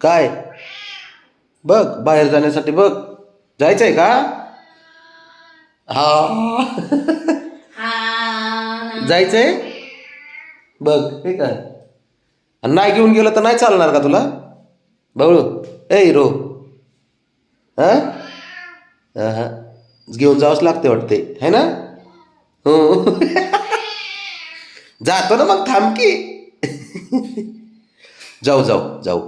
काय बघ बाहेर जाण्यासाठी बघ. जायचंय का? हा जायचंय बघ. हे काय आणि नाही घेऊन गेलं तर नाही चालणार का तुला बाबळू? ए रो हा हा घेऊन जावंच लागते वाटते है ना? हो जातो ना मग थांब की. जाऊ जाऊ जाऊ.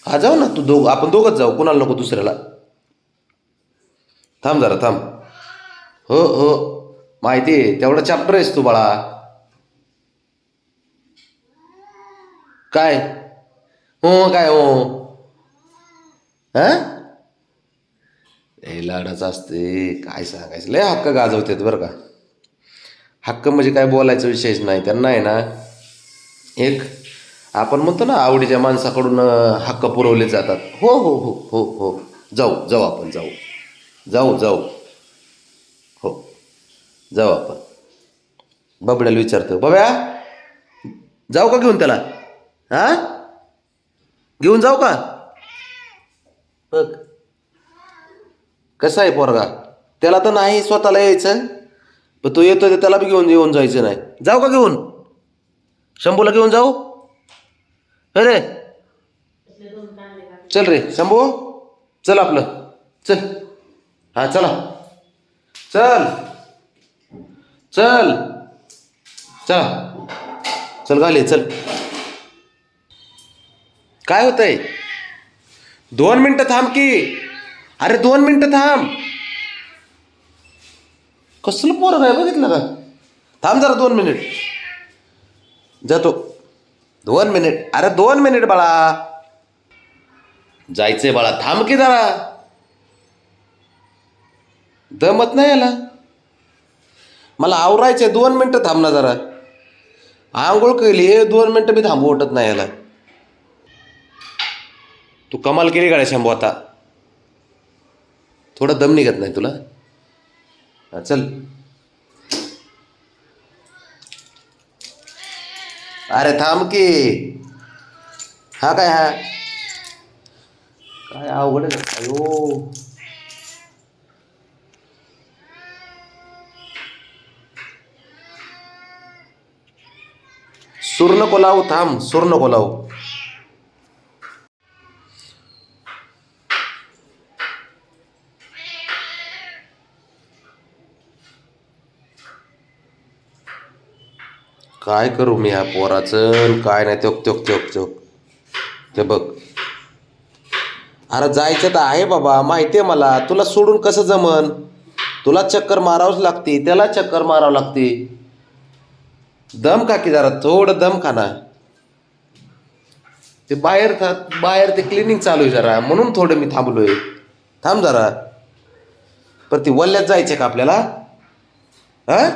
हा जाऊ ना. आपण दोघंच जाऊ. कुणाला नको दुसऱ्याला. थांब जरा थांब. हो हो माहिती आहे. तेवढा चॅप्टर आहेस तू बाळा. काय हो काय हो हा हे लाडाचं असते. काय सांगायचं लय हक्क गाजवतात बरं का. हक्क म्हणजे काय बोलायचा विषयच नाही त्यांना आहे ना. एक आपण म्हणतो ना आवडीच्या माणसाकडून हक्क पुरवले जातात. हो हो हो हो हो जाऊ जाऊ आपण जाऊ जाऊ जाऊ. हो जाऊ आपण. बबड्याला विचारतो. बब्या जाऊ का घेऊन त्याला? हा घेऊन जाऊ का? बघ कसा आहे पोरगा. त्याला तर नाही स्वतःला यायचं. पण तो येतो तर त्याला बी घेऊन येऊन जायचं नाही. जाऊ का घेऊन? शंभूला घेऊन जाऊ? अरे चल रे शंभू चल आपलं चल. हा चला चल चल चला चल घाले चल. काय होतंय? 2 मिनटं थांब की. अरे 2 मिनटं थांब. कसलं पोरं आहे बघितलं का? थांब जरा 2 मिनिट. जातो 2 मिनिट. अरे 2 मिनिट बाळा. जायचंय बाळा थांब की जरा. दमत नाही याला. मला आवरायचंय. 2 मिनटं थांब ना जरा. आंघोळ केली 2 मिनटं मी थांबू वाटत नाही याला. तू कमाल केली गाड्या शंभू आता. थोडं दम निघत नाही तुला? हा चल. अरे थांब की. हा काय हा काय अवघड आहे. अयो सूर नको लावू. थांब सूर नको लावू. काय करू मी ह्या पोराचं काय नाही. त्योक त्योक त्योक त्योक ते बघ. अरे जायचं तर आहे बाबा माहिती आहे मला. तुला सोडून कसं जमन? तुला चक्कर मारावंच लागते. त्याला चक्कर मारावं लागते. दम खा की जरा. थोडं दम खा ना. ते बाहेर ते क्लिनिंग चालू आहे जरा म्हणून थोडं मी थांबलोय. थांब जरा. पण ती वल्ल्यात जायचे का आपल्याला? हा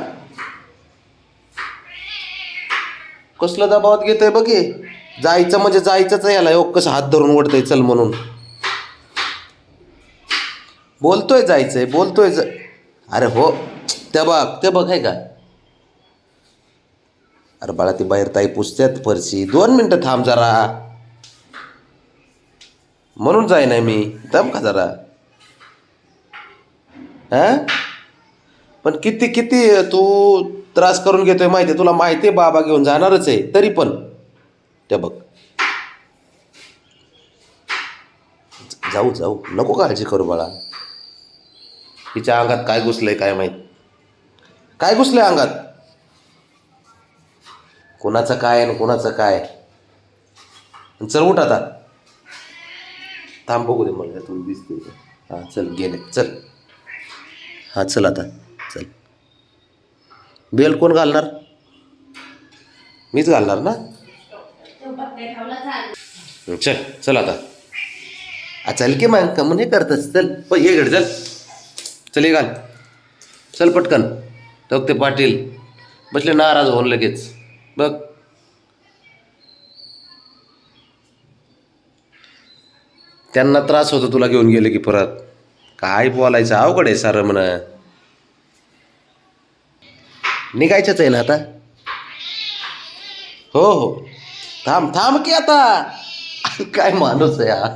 कसलं दबावात घेतोय बघ हे. जायचं म्हणजे जायचंच आहे याला. योग कसं हात धरून ओढतंय चल म्हणून. बोलतोय जायचंय बोलतोय अरे हो ते बघ आहे का? अरे बाळा ती बाहेर ताई पुसत्यात फरशी. 2 मिनटं थांब जरा. म्हणून जाय नाही मी. दम का जरा. हा पण किती किती तू त्रास करून घेतोय माहिती आहे तुला. माहिती आहे बाबा घेऊन जाणारच आहे तरी पण. ते बघ जाऊ जाऊ नको काळजी करू बाळा. तिच्या अंगात काय घुसलंय काय माहीत. काय घुसलंय अंगात? कोणाचं काय आणि कोणाचं काय. चल उठ आता. थांब बघू दे मला तुला दिसते. हां चल गेले चल. हां चल आता चल. बेल कोण घालणार? मीच घालणार ना. चल चल आता. चल की मग कमून हे करतस. चल पण ये घड चल. चल ये घाल. चल पटकन. तर ते पाटील बसले नाराज होऊन लगेच बघ. त्यांना त्रास होतो तुला घेऊन गेले की परत. काय बोलायचं अवघड आहे सारं म्हणा. निघायचंच आहे ना आता. हो हो थांब थांब की आता. काय माणूस आहे हा